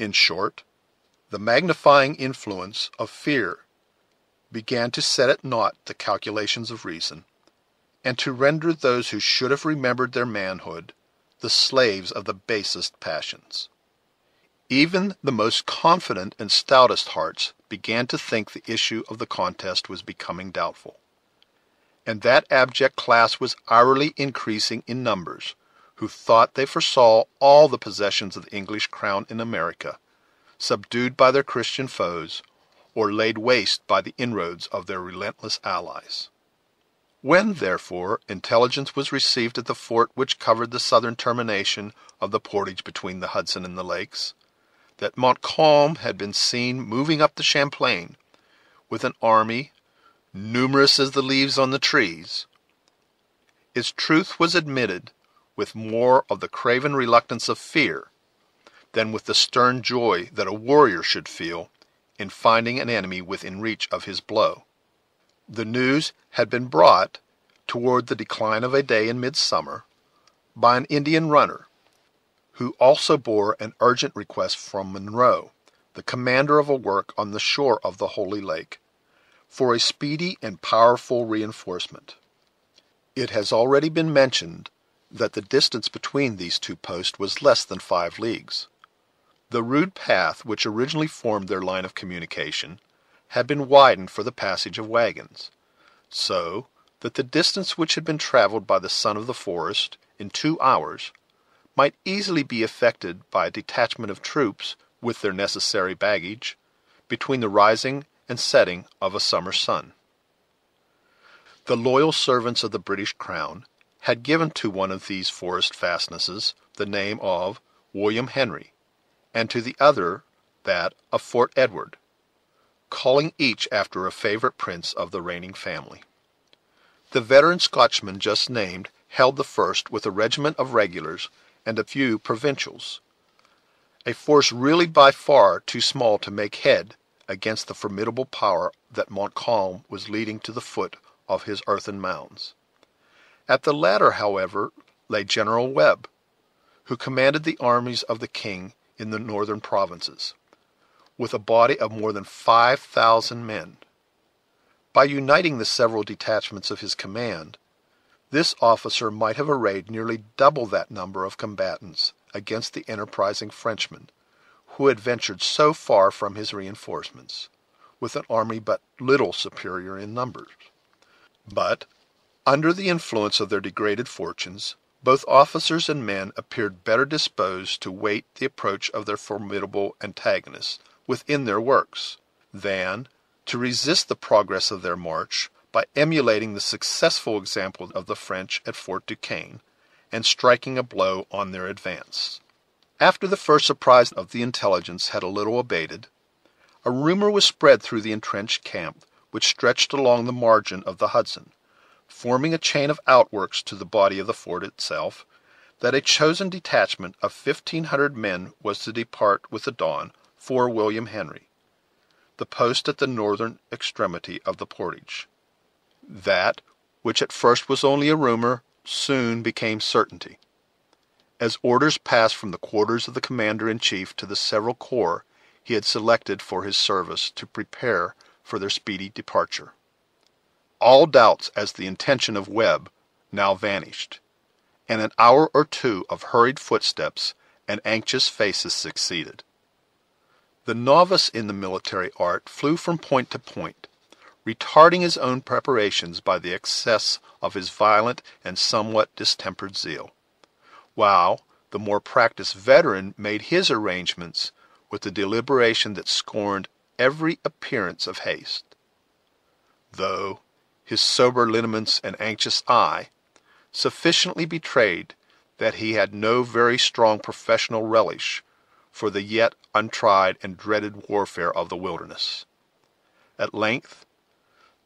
In short, the magnifying influence of fear began to set at naught the calculations of reason, and to render those who should have remembered their manhood the slaves of the basest passions. Even the most confident and stoutest hearts began to think the issue of the contest was becoming doubtful, and that abject class was hourly increasing in numbers who thought they foresaw all the possessions of the English crown in America subdued by their Christian foes, or laid waste by the inroads of their relentless allies. When, therefore, intelligence was received at the fort which covered the southern termination of the portage between the Hudson and the lakes, that Montcalm had been seen moving up the Champlain with an army numerous as the leaves on the trees, its truth was admitted with more of the craven reluctance of fear than with the stern joy that a warrior should feel in finding an enemy within reach of his blow. The news had been brought, toward the decline of a day in midsummer, by an Indian runner, who also bore an urgent request from Monroe, the commander of a work on the shore of the Holy Lake, for a speedy and powerful reinforcement. It has already been mentioned that the distance between these two posts was less than 5 leagues. The rude path which originally formed their line of communication had been widened for the passage of wagons, so that the distance which had been traveled by the son of the forest in 2 hours might easily be effected by a detachment of troops, with their necessary baggage, between the rising and setting of a summer sun. The loyal servants of the British crown had given to one of these forest fastnesses the name of William Henry, and to the other that of Fort Edward, calling each after a favorite prince of the reigning family. The veteran Scotchman just named held the first with a regiment of regulars and a few provincials, a force really by far too small to make head against the formidable power that Montcalm was leading to the foot of his earthen mounds. At the latter, however, lay General Webb, who commanded the armies of the king in the northern provinces, with a body of more than 5,000 men. By uniting the several detachments of his command, this officer might have arrayed nearly double that number of combatants against the enterprising Frenchman, who had ventured so far from his reinforcements, with an army but little superior in numbers. But, under the influence of their degraded fortunes, both officers and men appeared better disposed to wait the approach of their formidable antagonists within their works, than to resist the progress of their march by emulating the successful example of the French at Fort Duquesne, and striking a blow on their advance. After the first surprise of the intelligence had a little abated, a rumor was spread through the entrenched camp which stretched along the margin of the Hudson, forming a chain of outworks to the body of the fort itself, that a chosen detachment of 1,500 men was to depart with the dawn for William Henry, the post at the northern extremity of the portage. That which at first was only a rumor soon became certainty, as orders passed from the quarters of the commander-in-chief to the several corps he had selected for his service to prepare for their speedy departure. All doubts as to the intention of Webb now vanished, and an hour or two of hurried footsteps and anxious faces succeeded. The novice in the military art flew from point to point, retarding his own preparations by the excess of his violent and somewhat distempered zeal, while the more practised veteran made his arrangements with a deliberation that scorned every appearance of haste, though his sober lineaments and anxious eye sufficiently betrayed that he had no very strong professional relish for the yet untried and dreaded warfare of the wilderness. At length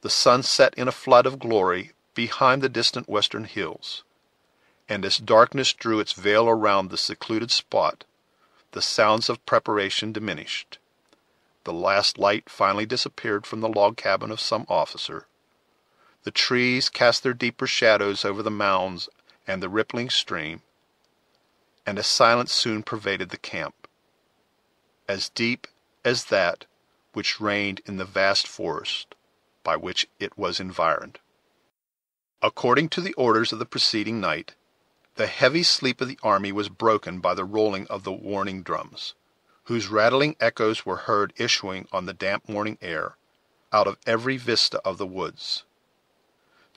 the sun set in a flood of glory behind the distant western hills, and as darkness drew its veil around the secluded spot, the sounds of preparation diminished. The last light finally disappeared from the log cabin of some officer. The trees cast their deeper shadows over the mounds and the rippling stream, and a silence soon pervaded the camp. as deep as that which reigned in the vast forest by which it was environed. According to the orders of the preceding night, the heavy sleep of the army was broken by the rolling of the warning drums, whose rattling echoes were heard issuing on the damp morning air out of every vista of the woods.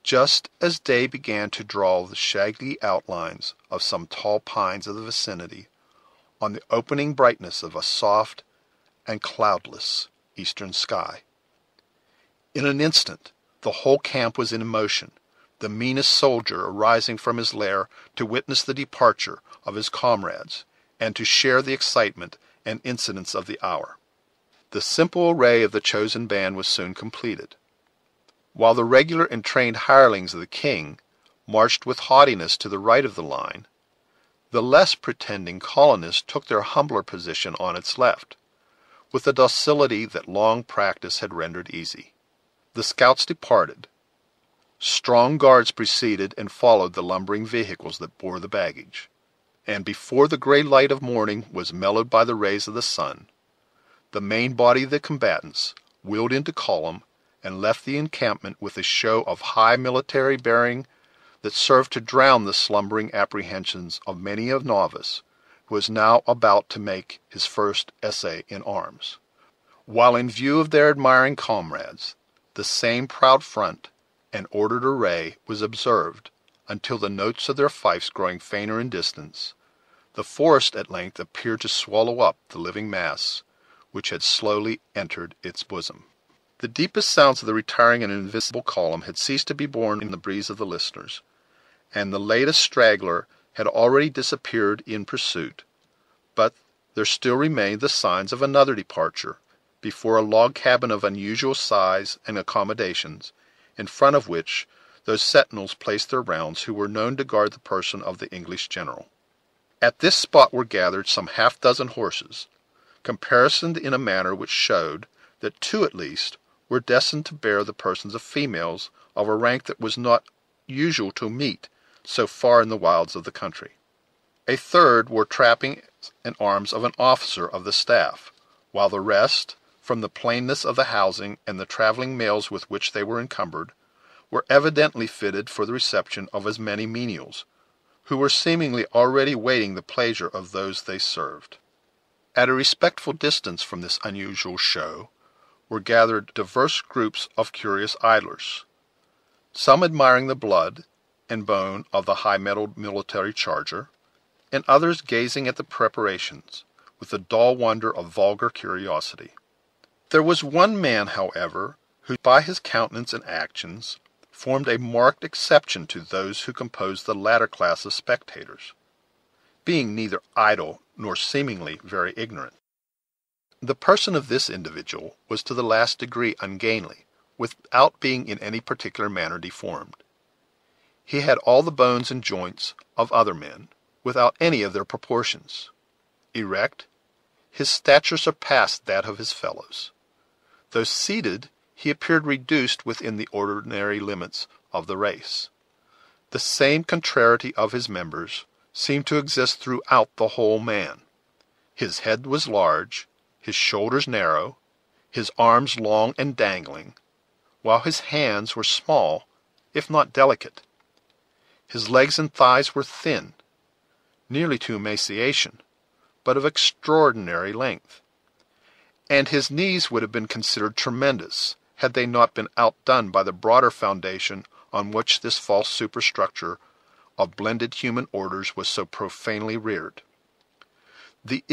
Just as day began to draw the shaggy outlines of some tall pines of the vicinity on the opening brightness of a soft and cloudless eastern sky, in an instant the whole camp was in motion, the meanest soldier arising from his lair to witness the departure of his comrades, and to share the excitement and incidents of the hour. The simple array of the chosen band was soon completed. While the regular and trained hirelings of the king marched with haughtiness to the right of the line, the less pretending colonists took their humbler position on its left, with a docility that long practice had rendered easy. The scouts departed. Strong guards preceded and followed the lumbering vehicles that bore the baggage, and before the gray light of morning was mellowed by the rays of the sun, the main body of the combatants wheeled into column and left the encampment with a show of high military bearing that served to drown the slumbering apprehensions of many a novice who was now about to make his first essay in arms. While in view of their admiring comrades, the same proud front and ordered array was observed until, the notes of their fifes growing fainter in distance, the forest at length appeared to swallow up the living mass which had slowly entered its bosom. The deepest sounds of the retiring and invisible column had ceased to be borne in the breeze of the listeners, and the latest straggler had already disappeared in pursuit, but there still remained the signs of another departure, before a log cabin of unusual size and accommodations, in front of which those sentinels placed their rounds who were known to guard the person of the English general. At this spot were gathered some half-dozen horses, caparisoned in a manner which showed that two at least were destined to bear the persons of females of a rank that was not usual to meet so far in the wilds of the country. A third wore trappings and arms of an officer of the staff, while the rest, from the plainness of the housing and the travelling mails with which they were encumbered, were evidently fitted for the reception of as many menials, who were seemingly already waiting the pleasure of those they served. At a respectful distance from this unusual show were gathered diverse groups of curious idlers, some admiring the blood and bone of the high-mettled military charger, and others gazing at the preparations with the dull wonder of vulgar curiosity. There was one man, however, who by his countenance and actions formed a marked exception to those who composed the latter class of spectators, being neither idle nor seemingly very ignorant. The person of this individual was to the last degree ungainly, without being in any particular manner deformed. He had all the bones and joints of other men, without any of their proportions. Erect, his stature surpassed that of his fellows. Though seated, he appeared reduced within the ordinary limits of the race. The same contrariety of his members seemed to exist throughout the whole man. His head was large, his shoulders narrow, his arms long and dangling, while his hands were small, if not delicate. His legs and thighs were thin, nearly to emaciation, but of extraordinary length, and his knees would have been considered tremendous had they not been outdone by the broader foundation on which this false superstructure of blended human orders was so profanely reared. The